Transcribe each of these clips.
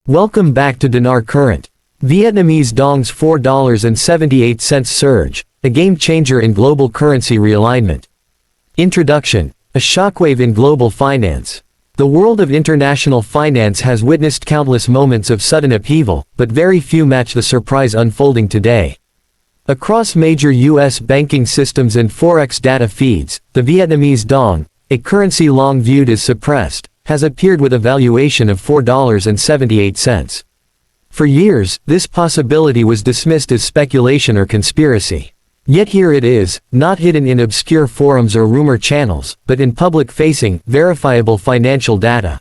Welcome back to Dinar Current. Vietnamese Dong's $4.78 surge, a game-changer in global currency realignment. Introduction: a shockwave in global finance. The world of international finance has witnessed countless moments of sudden upheaval, but very few match the surprise unfolding today. Across major U.S. banking systems and forex data feeds, the Vietnamese Dong, a currency long viewed as suppressed, has appeared with a valuation of $4.78. For years, this possibility was dismissed as speculation or conspiracy. Yet here it is, not hidden in obscure forums or rumor channels, but in public-facing, verifiable financial data.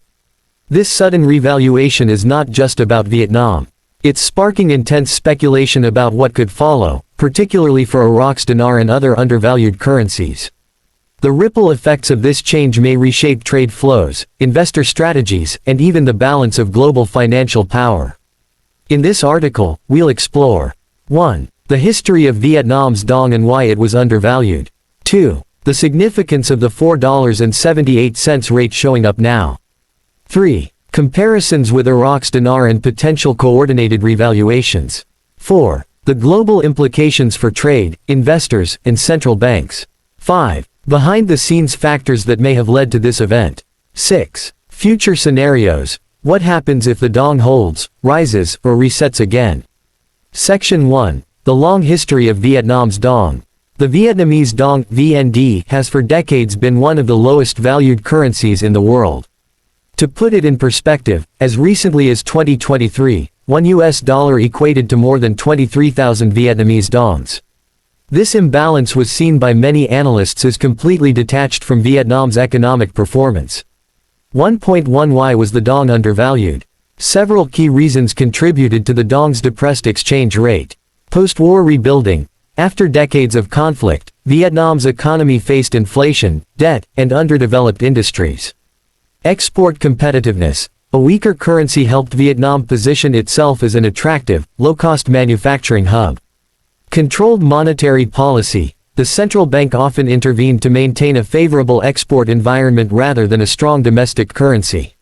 This sudden revaluation is not just about Vietnam. It's sparking intense speculation about what could follow, particularly for Iraq's dinar and other undervalued currencies. The ripple effects of this change may reshape trade flows, investor strategies, and even the balance of global financial power. In this article, we'll explore 1. The history of Vietnam's dong and why it was undervalued. 2. The significance of the $4.78 rate showing up now. 3. Comparisons with Iraq's dinar and potential coordinated revaluations. 4. The global implications for trade, investors, and central banks. 5. Behind-the-scenes factors that may have led to this event. 6. Future scenarios. What happens if the dong holds, rises, or resets again? Section 1. The long history of Vietnam's dong. The Vietnamese dong, VND, has for decades been one of the lowest valued currencies in the world. To put it in perspective, as recently as 2023, $1 equated to more than 23,000 Vietnamese dongs. This imbalance was seen by many analysts as completely detached from Vietnam's economic performance. 1.1 Why was the dong undervalued? Several key reasons contributed to the dong's depressed exchange rate. Post-war rebuilding. After decades of conflict, Vietnam's economy faced inflation, debt, and underdeveloped industries. Export competitiveness. A weaker currency helped Vietnam position itself as an attractive, low-cost manufacturing hub. Controlled monetary policy. The central bank often intervened to maintain a favorable export environment rather than a strong domestic currency.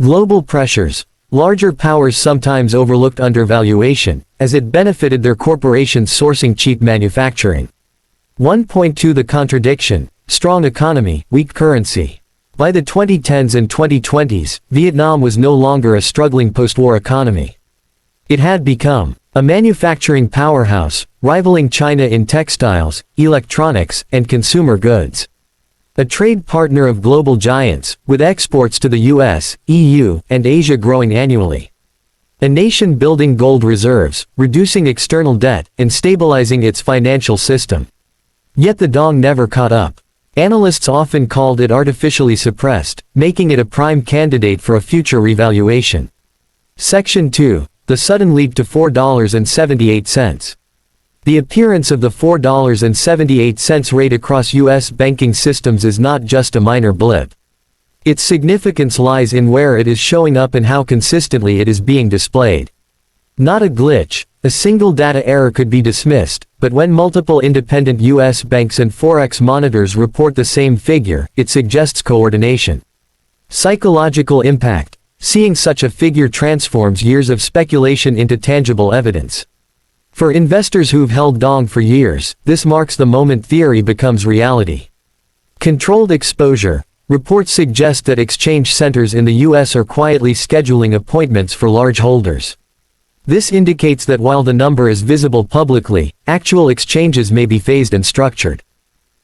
Global pressures. Larger powers sometimes overlooked undervaluation, as it benefited their corporations sourcing cheap manufacturing. 1.2 The contradiction. Strong economy, weak currency. By the 2010s and 2020s, Vietnam was no longer a struggling post-war economy. It had become a manufacturing powerhouse, rivaling China in textiles, electronics, and consumer goods. A trade partner of global giants, with exports to the US, EU, and Asia growing annually. A nation building gold reserves, reducing external debt, and stabilizing its financial system. Yet the dong never caught up. Analysts often called it artificially suppressed, making it a prime candidate for a future revaluation. Section 2. The sudden leap to $4.78. The appearance of the $4.78 rate across U.S. banking systems is not just a minor blip. Its significance lies in where it is showing up and how consistently it is being displayed. Not a glitch, a single data error could be dismissed, but when multiple independent U.S. banks and forex monitors report the same figure, it suggests coordination. Psychological impact. Seeing such a figure transforms years of speculation into tangible evidence. For investors who've held dong for years, this marks the moment theory becomes reality. Controlled exposure. Reports suggest that exchange centers in the U.S. are quietly scheduling appointments for large holders. This indicates that while the number is visible publicly, actual exchanges may be phased and structured.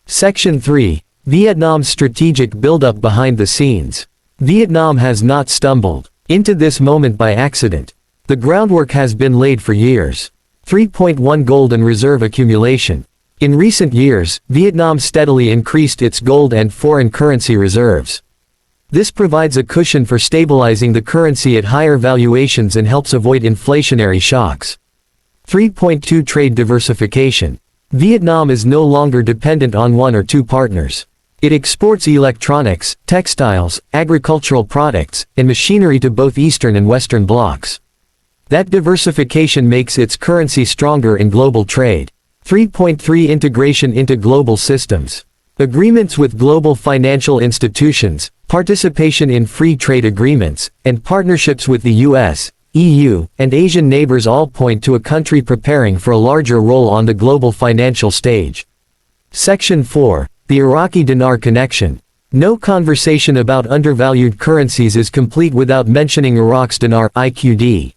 Section 3. Vietnam's strategic buildup behind the scenes. Vietnam has not stumbled into this moment by accident. The groundwork has been laid for years. 3.1 Gold and reserve accumulation. In recent years, Vietnam steadily increased its gold and foreign currency reserves. This provides a cushion for stabilizing the currency at higher valuations and helps avoid inflationary shocks. 3.2 Trade diversification. Vietnam is no longer dependent on one or two partners. It exports electronics, textiles, agricultural products, and machinery to both Eastern and Western blocs. That diversification makes its currency stronger in global trade. 3.3 Integration into global systems. Agreements with global financial institutions, participation in free trade agreements, and partnerships with the US, EU, and Asian neighbors all point to a country preparing for a larger role on the global financial stage. Section 4. The Iraqi Dinar Connection. No conversation about undervalued currencies is complete without mentioning Iraq's dinar, IQD.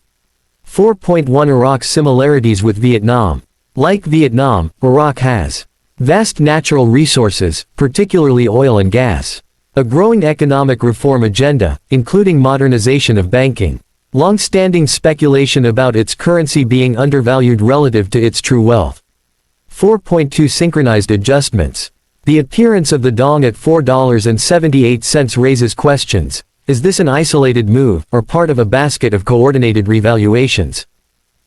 4.1 Iraq's similarities with Vietnam. Like Vietnam, Iraq has vast natural resources, particularly oil and gas. A growing economic reform agenda, including modernization of banking. Long-standing speculation about its currency being undervalued relative to its true wealth. 4.2 Synchronized adjustments. The appearance of the dong at $4.78 raises questions. Is this an isolated move, or part of a basket of coordinated revaluations?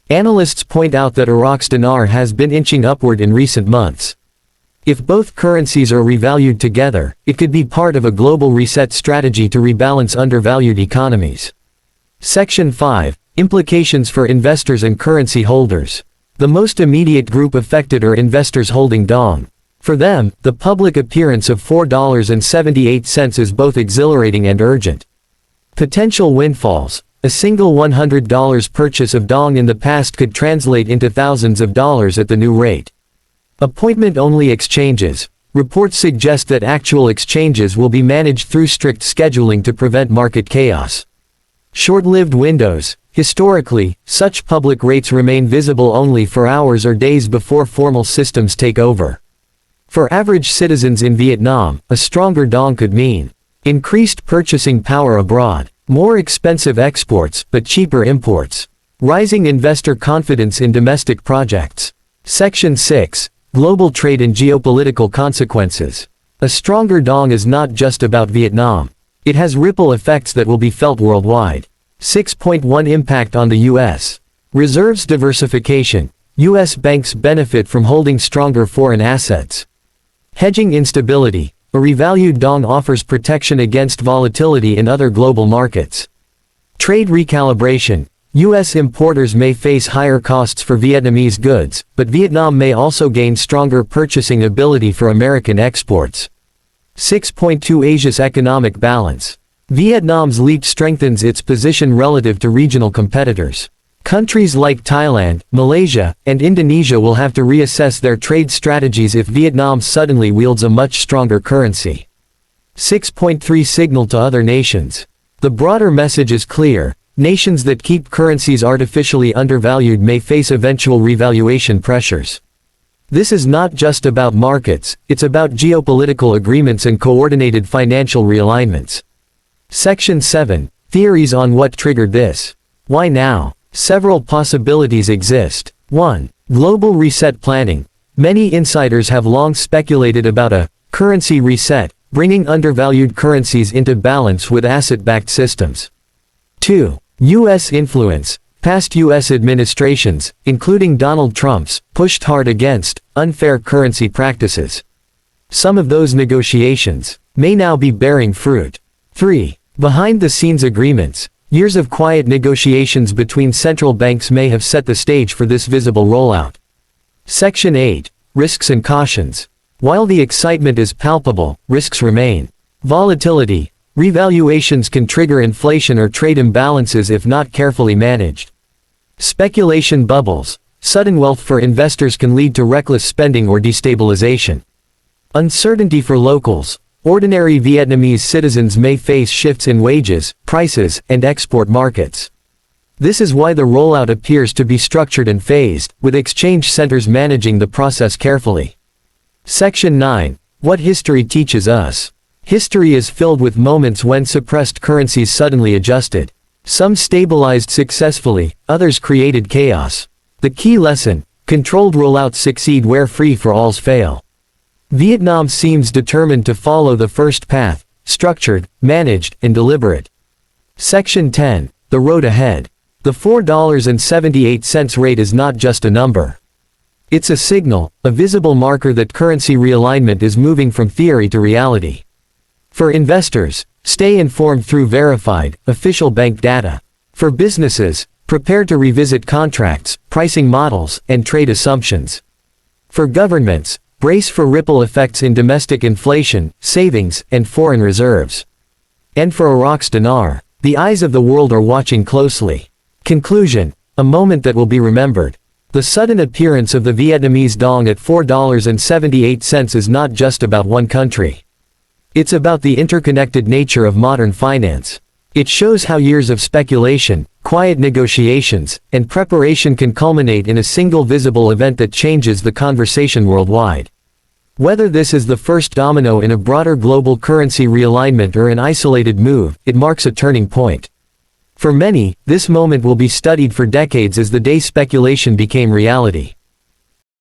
Analysts point out that Iraq's dinar has been inching upward in recent months. If both currencies are revalued together, it could be part of a global reset strategy to rebalance undervalued economies. Section 5. Implications for investors and currency holders. The most immediate group affected are investors holding dong. For them, the public appearance of $4.78 is both exhilarating and urgent. Potential windfalls. A single $100 purchase of dong in the past could translate into thousands of dollars at the new rate. Appointment-only exchanges. Reports suggest that actual exchanges will be managed through strict scheduling to prevent market chaos. Short-lived windows. Historically, such public rates remain visible only for hours or days before formal systems take over. For average citizens in Vietnam, a stronger dong could mean increased purchasing power abroad, more expensive exports but cheaper imports, rising investor confidence in domestic projects. Section 6. Global trade and geopolitical consequences. A stronger dong is not just about Vietnam. It has ripple effects that will be felt worldwide. 6.1 Impact on the U.S. Reserves diversification. U.S. banks benefit from holding stronger foreign assets. Hedging instability. A revalued dong offers protection against volatility in other global markets. Trade recalibration. U.S. importers may face higher costs for Vietnamese goods, but Vietnam may also gain stronger purchasing ability for American exports. 6.2 Asia's economic balance. Vietnam's leap strengthens its position relative to regional competitors. Countries like Thailand, Malaysia, and Indonesia will have to reassess their trade strategies if Vietnam suddenly wields a much stronger currency. 6.3 Signal to other nations. The broader message is clear. Nations that keep currencies artificially undervalued may face eventual revaluation pressures. This is not just about markets, it's about geopolitical agreements and coordinated financial realignments. Section 7. Theories on what triggered this. Why now? Several possibilities exist. 1. Global reset planning. Many insiders have long speculated about a currency reset, bringing undervalued currencies into balance with asset-backed systems. 2. U.S. influence. Past U.S. administrations, including Donald Trump's, pushed hard against unfair currency practices. Some of those negotiations may now be bearing fruit. 3. Behind-the-scenes agreements. Years of quiet negotiations between central banks may have set the stage for this visible rollout. Section 8. Risks and cautions. While the excitement is palpable, risks remain. Volatility. Revaluations can trigger inflation or trade imbalances if not carefully managed. Speculation bubbles. Sudden wealth for investors can lead to reckless spending or destabilization. Uncertainty for locals. Ordinary Vietnamese citizens may face shifts in wages, prices, and export markets. This is why the rollout appears to be structured and phased, with exchange centers managing the process carefully. Section 9. What history teaches us. History is filled with moments when suppressed currencies suddenly adjusted. Some stabilized successfully, others created chaos. The key lesson: controlled rollouts succeed where free-for-alls fail. Vietnam seems determined to follow the first path: structured, managed, and deliberate. Section 10. The road ahead. The $4.78 rate is not just a number. It's a signal, a visible marker that currency realignment is moving from theory to reality. For investors, stay informed through verified, official bank data. For businesses, prepare to revisit contracts, pricing models, and trade assumptions. For governments, brace for ripple effects in domestic inflation, savings, and foreign reserves. And for Iraq's dinar, the eyes of the world are watching closely. Conclusion. A moment that will be remembered. The sudden appearance of the Vietnamese Dong at $4.78 is not just about one country. It's about the interconnected nature of modern finance. It shows how years of speculation, quiet negotiations, and preparation can culminate in a single visible event that changes the conversation worldwide. Whether this is the first domino in a broader global currency realignment or an isolated move, it marks a turning point. For many, this moment will be studied for decades as the day speculation became reality.